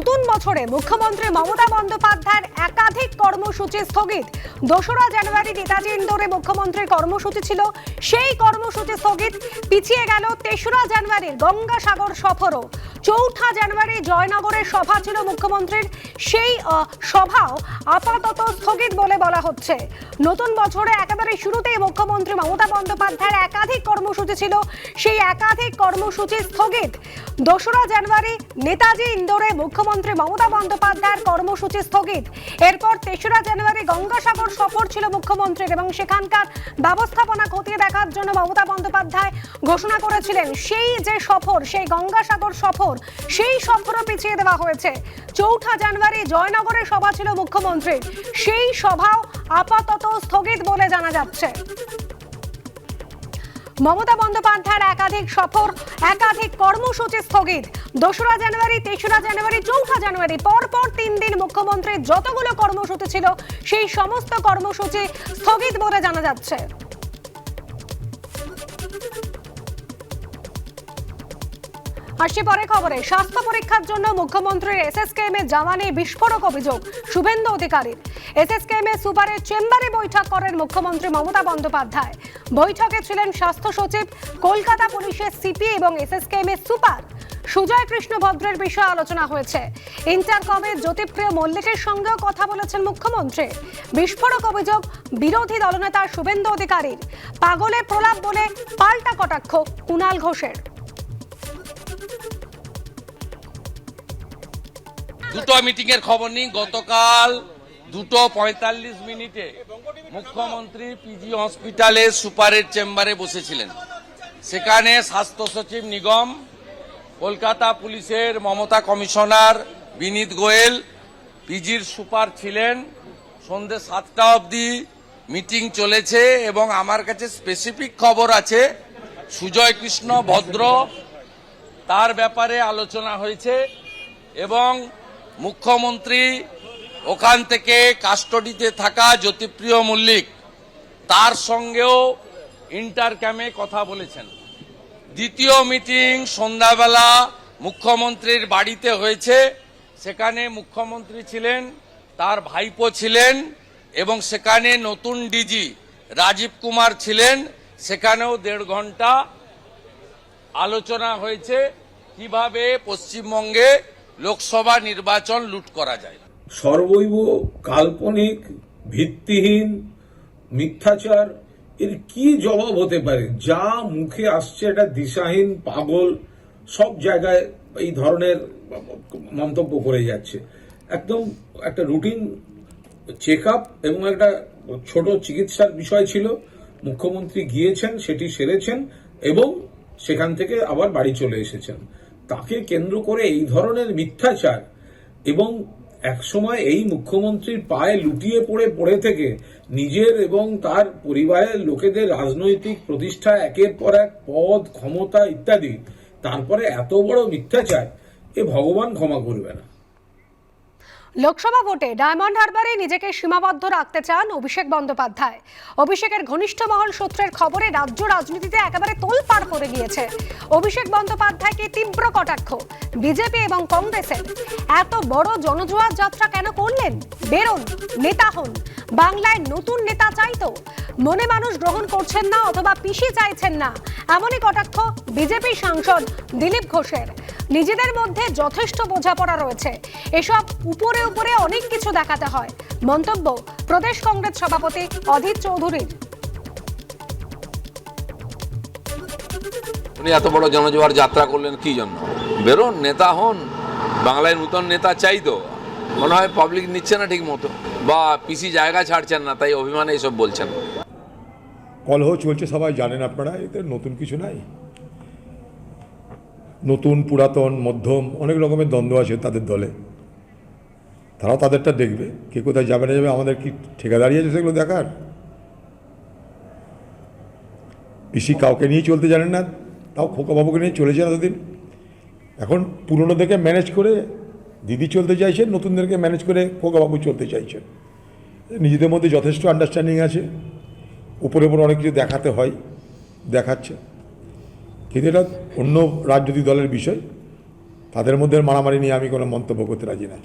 নতুন বছরে মুখ্যমন্ত্রী মমতা বন্দ্যোপাধ্যায়ের একাধিক কর্মসূচি স্থগিত। 2রা জানুয়ারি নেতাজি ইন্দোরে মুখ্যমন্ত্রীর কর্মসূচি ছিল, সেই কর্মসূচি স্থগিত। পিছিয়ে গেল 3রা জানুয়ারির গঙ্গাসাগর সফরও। 4ঠা জানুয়ারি জয়নগরের সভা ছিল মুখ্যমন্ত্রীর, সেই সভাও আপাতত স্থগিত বলে বলা হচ্ছে। নতুন বছরে একেবারে শুরুতেই মুখ্যমন্ত্রী মমতা বন্দ্যোপাধ্যায়ের একাধিক কর্মসূচি ছিল, সেই একাধিক কর্মসূচি স্থগিত। 2রা জানুয়ারি নেতাজি ইন্দোরে মুখ্যমন্ত্রী মমতা বন্দ্যোপাধ্যায়ের কর্মসূচি স্থগিত। এরপর 3রা জানুয়ারি গঙ্গাসাগর সফর ছিল মুখ্যমন্ত্রীর এবং সেখানকার ব্যবস্থাপনা খতিয়ে দেখার জন্য মমতা বন্দ্যোপাধ্যায় ঘোষণা করেছিলেন। সেই যে সফর, সেই গঙ্গাসাগর সফর, সেই সফরও পিছিয়ে দেওয়া হয়েছে। 4ঠা জানুয়ারি জয়নগরের সভা ছিল মুখ্যমন্ত্রীর, সেই সভাও আপাতত স্থগিত বলে জানা যাচ্ছে। মমতা বন্দ্যোপাধ্যায়ের একাধিক সফর, একাধিক কর্মসূচি স্থগিত। 2রা জানুয়ারি, 3রা জানুয়ারি, 4ঠা জানুয়ারি পরপর 3 দিন মুখ্যমন্ত্রীর যতগুলো কর্মসূচি ছিল সেই সমস্ত কর্মসূচি স্থগিত বলে জানা যাচ্ছে। আসছে পরে খবরে। স্বাস্থ্য পরীক্ষার জন্য মুখ্যমন্ত্রীর এসএসকেএম এ যাওয়া নিয়ে বিস্ফোরক অভিযোগ শুভেন্দু অধিকারীর। এসএসকেএম এ সুপারের চেম্বারে বৈঠক করেন মুখ্যমন্ত্রী মমতা বন্দ্যোপাধ্যায়। বৈঠকে ছিলেন স্বাস্থ্য সচিব, কলকাতা পুলিশের সিপি এবং এসএসকেএম এর সুপার সুজয় কৃষ্ণ ভদ্রের বিষয়ে আলোচনা হয়েছে। ইন্টারকমে জ্যোতিপ্রিয় মল্লিকের সঙ্গেও কথা বলেছেন মুখ্যমন্ত্রী। বিস্ফোরক অভিযোগ বিরোধী দলনেতা শুভেন্দু অধিকারীর। পাগলে প্রলাপ বলে পাল্টা কটাক্ষ কুণাল ঘোষের। দুটো মিটিং এর খবর নিই। গতকাল 2:45 মুখ্যমন্ত্রী পিজি হসপিটালে সুপারের চেম্বারে বসেছিলেন। সেখানে স্বাস্থ্য সচিব নিগম, কলকাতা পুলিশের মমতা কমিশনার বিনীত গোয়েল, পিজির সুপার ছিলেন। সন্ধ্যে 7টা অবধি মিটিং চলেছে এবং আমার কাছে স্পেসিফিক খবর আছে সুজয় কৃষ্ণ ভদ্র, তার ব্যাপারে আলোচনা হয়েছে এবং মুখ্যমন্ত্রী ওখান থেকে কাস্টডিতে থাকা জ্যোতিপ্রিয় মল্লিক, তার সঙ্গেও ইন্টারক্যামে কথা বলেছেন। দ্বিতীয় মিটিং সন্ধ্যাবেলা মুখ্যমন্ত্রীর বাড়িতে হয়েছে। সেখানে মুখ্যমন্ত্রী ছিলেন, তার ভাইপো ছিলেন এবং সেখানে নতুন ডিজি রাজীব কুমার ছিলেন। সেখানেও 1.5 ঘন্টা আলোচনা হয়েছে কিভাবে পশ্চিমবঙ্গে লোকসভা নির্বাচন লুট করা যায়। সর্বৈব কাল্পনিক, ভিত্তিহীন, মিথ্যাচার, এর কি জবাব হতে পারে? যা মুখে আসছে এটা দিশাহীন, পাগল, সব জায়গায় এই ধরনের মন্তব্য করে যাচ্ছে। একদম একটা রুটিন চেক আপ এবং একটা ছোট চিকিৎসার বিষয় ছিল। মুখ্যমন্ত্রী গিয়েছেন, সেটি সেরেছেন এবং সেখান থেকে আবার বাড়ি চলে এসেছেন। তাকে কেন্দ্র করে এই ধরনের মিথ্যাচার এবং একসময় এই মুখ্যমন্ত্রীর পায়ে লুটিয়ে পড়ে থেকে নিজের এবং তার পরিবারের লোকেদের রাজনৈতিক প্রতিষ্ঠা, একের পর এক পদ, ক্ষমতা ইত্যাদি, তারপরে এত বড় মিথ্যাচার, এ ভগবান ক্ষমা করবে না। লোকসভা ভোটে ডায়মন্ড হারবারে নিজেকে সীমাবদ্ধ রাখতে চান অভিষেক বন্দ্যোপাধ্যায়। অভিষেকের ঘনিষ্ঠ মহল সূত্রের খবরে রাজ্য রাজনীতিতে একেবারে তোলপাড় পড়ে গিয়েছে। অভিষেক বন্দ্যোপাধ্যায়কে তীব্র কটাক্ষ বিজেপি এবং কংগ্রেসের। এত বড় জনজোয়ার যাত্রা কেন করলেন? বেরোন, নেতা হন। বাংলায় নতুন নেতা চাইতো, মনে মানুষ গ্রহণ করছেন না অথবা পিসি চাইছেন না, এমনই কটাক্ষ বিজেপি সাংসদ দিলীপ ঘোষের। নিজেদের মধ্যে যথেষ্ট বোঝাপড়া রয়েছে, এসব উপরে উপরে অনেক কিছু দেখাতে হয়, মন্তব্য প্রদেশ কংগ্রেস সভাপতি অধীর চৌধুরীর। উনি এত বড় জনজোয়ার যাত্রা করলেন কি জন্য? বেরোন, নেতা হন। বাংলায় নতুন নেতা চাই তো, মনে হয় পাবলিক নিচ্ছে না ঠিক মতো, বা পিসি জায়গা ছাড়ছেন না, তাই অভিমানে এসব বলছেন। কলহ চলছে, সবাই জানেন আপনারা, এতে নতুন কিছু নাই। নতুন, পুরাতন, মধ্যম, অনেক রকমের দ্বন্দ্ব আছে তাদের দলে। তারাও তাদেরটা দেখবে, কে কোথায় যাবে না যাবে, আমাদের কি ঠিকাদারি আছে সেগুলো দেখার? পিসি কাউকে নিয়ে চলতে জানেন না, তাও খোকাবাবুকে নিয়ে চলেছেন এতদিন। এখন পুরনোদেরকে ম্যানেজ করে দিদি চলতে চাইছেন, নতুনদেরকে ম্যানেজ করে খোকাবাবু চলতে চাইছেন। নিজেদের মধ্যে যথেষ্ট আন্ডারস্ট্যান্ডিং আছে। উপরে উপরে অনেক কিছু দেখাতে হয়, দেখাচ্ছে, কিন্তু এটা অন্য রাজনৈতিক দলের বিষয়। তাদের মধ্যে মারামারি নিয়ে আমি কোনো মন্তব্য করতে রাজি না।